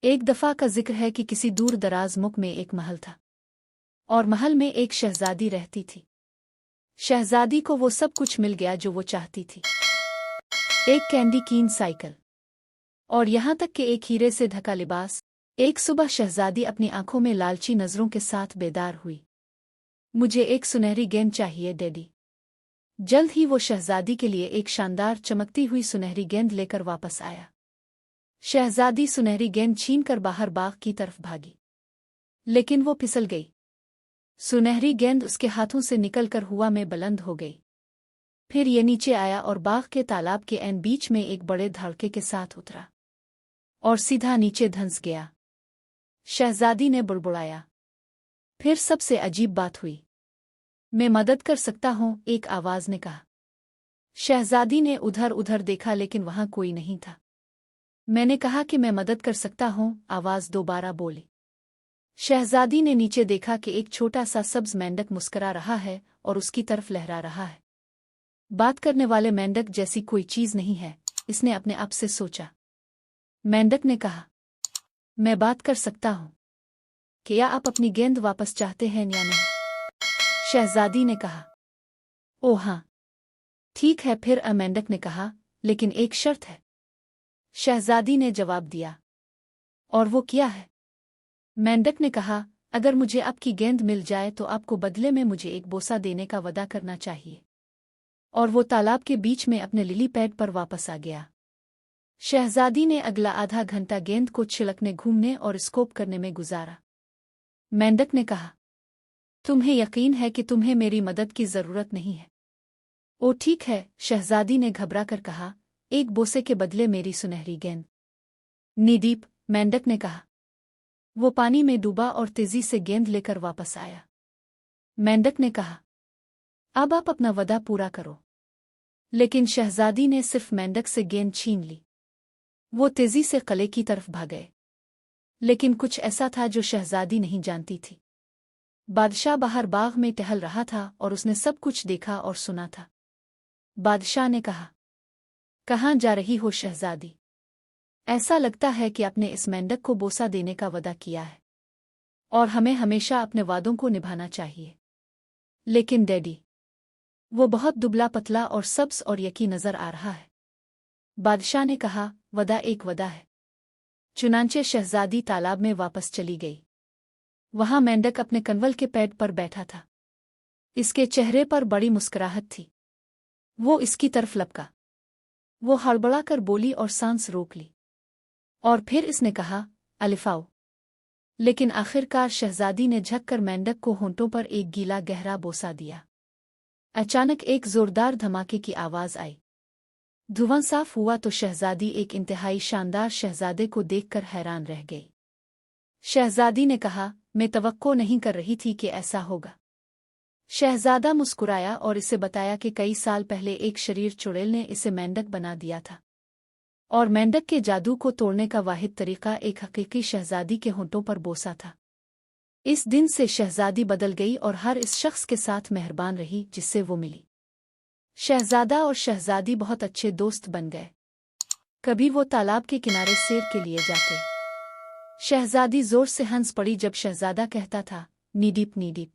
ایک دفعہ کا ذکر ہے کہ کسی دور دراز ملک میں ایک محل تھا اور محل میں ایک شہزادی رہتی تھی۔ شہزادی کو وہ سب کچھ مل گیا جو وہ چاہتی تھی، ایک کینڈی کین سائیکل اور یہاں تک کہ ایک ہیرے سے ڈھکا لباس۔ ایک صبح شہزادی اپنی آنکھوں میں لالچی نظروں کے ساتھ بیدار ہوئی۔ مجھے ایک سنہری گیند چاہیے ڈیڈی۔ جلد ہی وہ شہزادی کے لیے ایک شاندار چمکتی ہوئی سنہری گیند لے کر واپس آیا۔ شہزادی سنہری گیند چھین کر باہر باغ کی طرف بھاگی، لیکن وہ پھسل گئی۔ سنہری گیند اس کے ہاتھوں سے نکل کر ہوا میں بلند ہو گئی۔ پھر یہ نیچے آیا اور باغ کے تالاب کے عین بیچ میں ایک بڑے دھڑکے کے ساتھ اترا اور سیدھا نیچے دھنس گیا۔ شہزادی نے بڑبڑایا۔ پھر سب سے عجیب بات ہوئی۔ میں مدد کر سکتا ہوں، ایک آواز نے کہا۔ شہزادی نے ادھر ادھر دیکھا لیکن وہاں کوئی نہیں تھا۔ میں نے کہا کہ میں مدد کر سکتا ہوں، آواز دوبارہ بولی۔ شہزادی نے نیچے دیکھا کہ ایک چھوٹا سا سبز مینڈک مسکرا رہا ہے اور اس کی طرف لہرا رہا ہے۔ بات کرنے والے مینڈک جیسی کوئی چیز نہیں ہے، اس نے اپنے آپ سے سوچا۔ مینڈک نے کہا، میں بات کر سکتا ہوں، کیا آپ اپنی گیند واپس چاہتے ہیں یا نہیں؟ شہزادی نے کہا، او ہاں، ٹھیک ہے پھر۔ مینڈک نے کہا، لیکن ایک شرط ہے۔ شہزادی نے جواب دیا، اور وہ کیا ہے؟ مینڈک نے کہا، اگر مجھے آپ کی گیند مل جائے تو آپ کو بدلے میں مجھے ایک بوسہ دینے کا وعدہ کرنا چاہیے۔ اور وہ تالاب کے بیچ میں اپنے للی پیڈ پر واپس آ گیا۔ شہزادی نے اگلا آدھا گھنٹہ گیند کو چھلکنے، گھومنے اور اسکوپ کرنے میں گزارا۔ مینڈک نے کہا، تمہیں یقین ہے کہ تمہیں میری مدد کی ضرورت نہیں ہے؟ او ٹھیک ہے، شہزادی نے گھبرا کر کہا، ایک بوسے کے بدلے میری سنہری گیند۔ نیدیپ، مینڈک نے کہا۔ وہ پانی میں ڈوبا اور تیزی سے گیند لے کر واپس آیا۔ مینڈک نے کہا، اب آپ اپنا وعدہ پورا کرو۔ لیکن شہزادی نے صرف مینڈک سے گیند چھین لی۔ وہ تیزی سے قلعے کی طرف بھاگے، لیکن کچھ ایسا تھا جو شہزادی نہیں جانتی تھی۔ بادشاہ باہر باغ میں ٹہل رہا تھا اور اس نے سب کچھ دیکھا اور سنا تھا۔ بادشاہ نے کہا، کہاں جا رہی ہو شہزادی؟ ایسا لگتا ہے کہ آپ نے اس مینڈک کو بوسہ دینے کا وعدہ کیا ہے، اور ہمیں ہمیشہ اپنے وعدوں کو نبھانا چاہیے۔ لیکن ڈیڈی، وہ بہت دبلا پتلا اور سبز اور یقین نظر آ رہا ہے۔ بادشاہ نے کہا، وعدہ ایک وعدہ ہے۔ چنانچہ شہزادی تالاب میں واپس چلی گئی۔ وہاں مینڈک اپنے کنول کے پیڈ پر بیٹھا تھا۔ اس کے چہرے پر بڑی مسکراہٹ تھی۔ وہ اس کی طرف لپکا۔ وہ ہڑبڑا کر بولی اور سانس روک لی، اور پھر اس نے کہا، الفاؤ۔ لیکن آخرکار شہزادی نے جھک کر مینڈک کو ہونٹوں پر ایک گیلا گہرا بوسہ دیا۔ اچانک ایک زوردار دھماکے کی آواز آئی۔ دھواں صاف ہوا تو شہزادی ایک انتہائی شاندار شہزادے کو دیکھ کر حیران رہ گئی۔ شہزادی نے کہا، میں توقع نہیں کر رہی تھی کہ ایسا ہوگا۔ شہزادہ مسکرایا اور اسے بتایا کہ کئی سال پہلے ایک شریر چڑیل نے اسے مینڈک بنا دیا تھا، اور مینڈک کے جادو کو توڑنے کا واحد طریقہ ایک حقیقی شہزادی کے ہونٹوں پر بوسہ تھا۔ اس دن سے شہزادی بدل گئی اور ہر اس شخص کے ساتھ مہربان رہی جس سے وہ ملی۔ شہزادہ اور شہزادی بہت اچھے دوست بن گئے۔ کبھی وہ تالاب کے کنارے سیر کے لیے جاتے۔ شہزادی زور سے ہنس پڑی جب شہزادہ کہتا تھا، نیڈیپ نیڈیپ۔